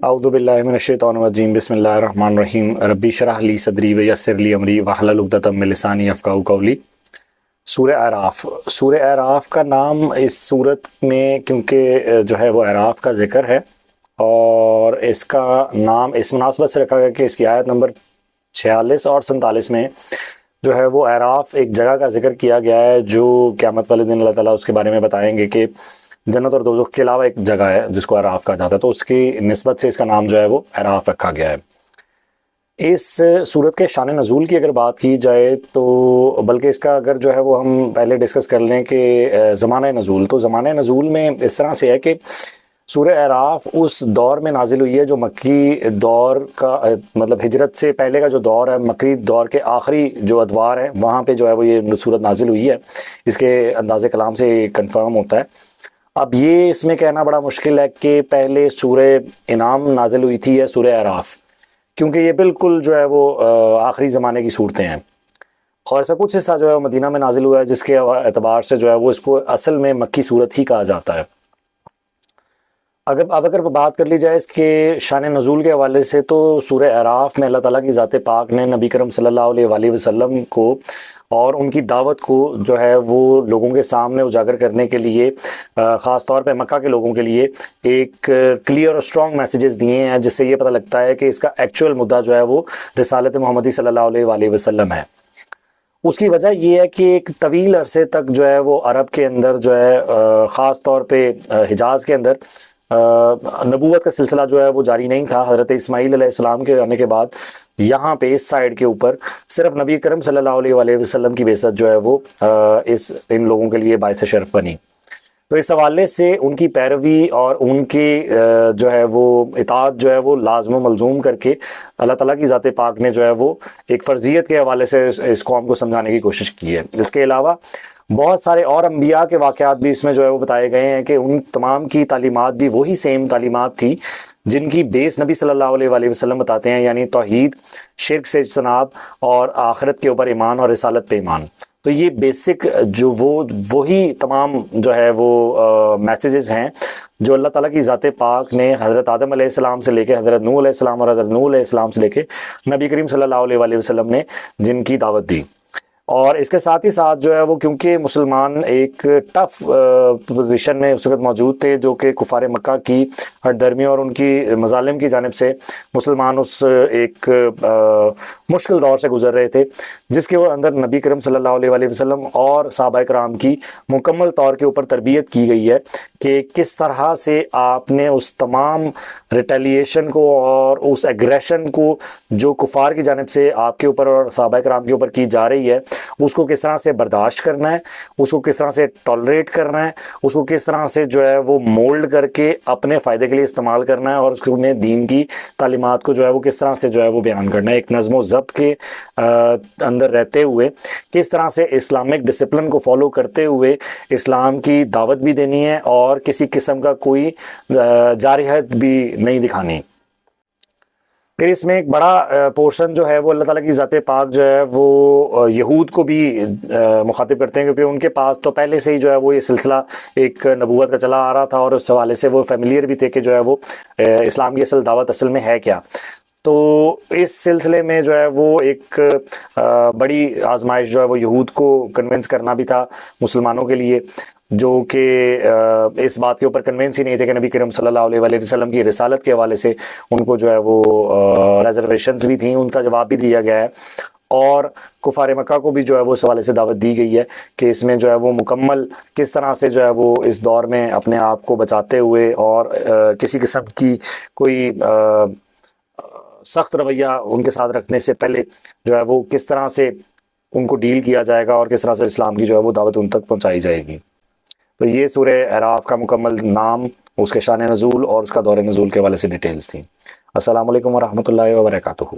اعوذ باللہ من الشیطان الرجیم بسم اللہ الرحمن الرحیم ربی اشرح لی صدری ویسر لی امری واحلل عقدۃ من لسانی یفقہوا قولی۔ سورہ اعراف۔ سورہ اعراف کا نام اس سورت میں کیونکہ جو ہے وہ اعراف کا ذکر ہے، اور اس کا نام اس مناسبت سے رکھا گیا کہ اس کی آیت نمبر 46 اور 47 میں جو ہے وہ اعراف ایک جگہ کا ذکر کیا گیا ہے، جو قیامت والے دن اللہ تعالیٰ اس کے بارے میں بتائیں گے کہ جنت اور دوزخ کے علاوہ ایک جگہ ہے جس کو اعراف کہا جاتا ہے، تو اس کی نسبت سے اس کا نام جو ہے وہ اعراف رکھا گیا ہے۔ اس صورت کے شان نزول کی اگر بات کی جائے تو بلکہ اس کا اگر جو ہے وہ ہم پہلے ڈسکس کر لیں کہ زمانہ نزول، تو زمانہ نزول میں اس طرح سے ہے کہ سورہ اعراف اس دور میں نازل ہوئی ہے جو مکی دور کا، مطلب ہجرت سے پہلے کا جو دور ہے، مکی دور کے آخری جو ادوار ہیں وہاں پہ جو ہے وہ یہ صورت نازل ہوئی ہے۔ اس کے انداز کلام سے کنفرم ہوتا ہے۔ اب یہ اس میں کہنا بڑا مشکل ہے کہ پہلے سورہ انعام نازل ہوئی تھی یا سورہ اعراف، کیونکہ یہ بالکل جو ہے وہ آخری زمانے کی صورتیں ہیں، اور ایسا کچھ حصہ جو ہے وہ مدینہ میں نازل ہوا ہے، جس کے اعتبار سے جو ہے وہ اس کو اصل میں مکی صورت ہی کہا جاتا ہے۔ اگر بات کر لی جائے اس کے شان نزول کے حوالے سے، تو سورہ اعراف میں اللہ تعالیٰ کی ذات پاک نے نبی کرم صلی اللہ علیہ وآلہ وسلم کو اور ان کی دعوت کو جو ہے وہ لوگوں کے سامنے اجاگر کرنے کے لیے، خاص طور پہ مکہ کے لوگوں کے لیے ایک کلیئر اور اسٹرانگ میسیجز دیے ہیں، جس سے یہ پتہ لگتا ہے کہ اس کا ایکچول مدعا جو ہے وہ رسالت محمدی صلی اللہ علیہ وآلہ وسلم ہے۔ اس کی وجہ یہ ہے کہ ایک طویل عرصے تک جو ہے وہ عرب کے اندر جو ہے خاص طور پہ حجاز کے اندر نبوت کا سلسلہ جو ہے وہ جاری نہیں تھا۔ حضرت اسماعیل علیہ السلام کے آنے کے بعد یہاں پہ اس سائیڈ کے اوپر صرف نبی کرم صلی اللہ علیہ وآلہ وسلم کی بعثت جو ہے وہ ان لوگوں کے لیے باعث شرف بنی۔ تو اس حوالے سے ان کی پیروی اور ان کی جو ہے وہ اطاعت جو ہے وہ لازم و ملزوم کر کے اللہ تعالیٰ کی ذات پاک نے جو ہے وہ ایک فرضیت کے حوالے سے اس قوم کو سمجھانے کی کوشش کی ہے۔ اس کے علاوہ بہت سارے اور انبیاء کے واقعات بھی اس میں جو ہے وہ بتائے گئے ہیں کہ ان تمام کی تعلیمات بھی وہی سیم تعلیمات تھی جن کی بیس نبی صلی اللہ علیہ وآلہ وسلم بتاتے ہیں، یعنی توحید، شرک سے اجتناب اور آخرت کے اوپر ایمان اور رسالت پہ ایمان۔ تو یہ بیسک جو وہی تمام جو ہے وہ میسیجز ہیں جو اللہ تعالیٰ کی ذات پاک نے حضرت آدم علیہ السلام سے لے کے حضرت نوح علیہ السلام اور حضرت نوح علیہ السلام سے لے کے نبی کریم صلی اللہ علیہ وآلہ وسلم نے جن کی دعوت دی۔ اور اس کے ساتھ ہی ساتھ جو ہے وہ کیونکہ مسلمان ایک ٹف پوزیشن میں اس وقت موجود تھے، جو کہ کفار مکہ کی ہٹ درمی اور ان کی مظالم کی جانب سے مسلمان اس ایک مشکل دور سے گزر رہے تھے، جس کے اندر نبی کریم صلی اللہ علیہ وآلہ وسلم اور صحابہ کرام کی مکمل طور کے اوپر تربیت کی گئی ہے کہ کس طرح سے آپ نے اس تمام ریٹیلیشن کو اور اس ایگریشن کو جو کفار کی جانب سے آپ کے اوپر اور صحابہ کرام کے اوپر کی جا رہی ہے، اس کو کس طرح سے برداشت کرنا ہے، اس کو کس طرح سے ٹالریٹ کرنا ہے، اس کو کس طرح سے جو ہے وہ مولڈ کر کے اپنے فائدے کے لیے استعمال کرنا ہے، اور اس کو دین کی تعلیمات کو جو ہے وہ کس طرح سے جو ہے وہ بیان کرنا ہے، ایک نظم و ضبط کے اندر رہتے ہوئے کس طرح سے اسلامک ڈسپلن کو فالو کرتے ہوئے اسلام کی دعوت بھی دینی ہے اور کسی قسم کا کوئی جارحیت بھی نہیں دکھانی۔ پھر اس میں ایک بڑا پورشن جو ہے وہ اللہ تعالیٰ کی ذات پاک جو ہے وہ یہود کو بھی مخاطب کرتے ہیں، کیونکہ ان کے پاس تو پہلے سے ہی جو ہے وہ یہ سلسلہ ایک نبوت کا چلا آ رہا تھا، اور اس حوالے سے وہ فیملیئر بھی تھے کہ جو ہے وہ اسلام کی اصل دعوت اصل میں ہے کیا۔ تو اس سلسلے میں جو ہے وہ ایک بڑی آزمائش جو ہے وہ یہود کو کنونس کرنا بھی تھا مسلمانوں کے لیے، جو کہ اس بات کے اوپر کنونس ہی نہیں تھے کہ نبی کریم صلی اللہ علیہ وآلہ وسلم کی رسالت کے حوالے سے ان کو جو ہے وہ ریزرویشنز بھی تھیں، ان کا جواب بھی دیا گیا ہے، اور کفار مکہ کو بھی جو ہے وہ اس حوالے سے دعوت دی گئی ہے کہ اس میں جو ہے وہ مکمل کس طرح سے جو ہے وہ اس دور میں اپنے آپ کو بچاتے ہوئے اور کسی قسم کی کوئی سخت رویہ ان کے ساتھ رکھنے سے پہلے جو ہے وہ کس طرح سے ان کو ڈیل کیا جائے گا اور کس طرح سے اسلام کی جو ہے وہ دعوت ان تک پہنچائی جائے گی۔ تو یہ سورہ اعراف کا مکمل نام، اس کے شان نزول اور اس کا دور نزول کے حوالے سے ڈیٹیلز تھیں۔ السلام علیکم ورحمۃ اللہ وبرکاتہ۔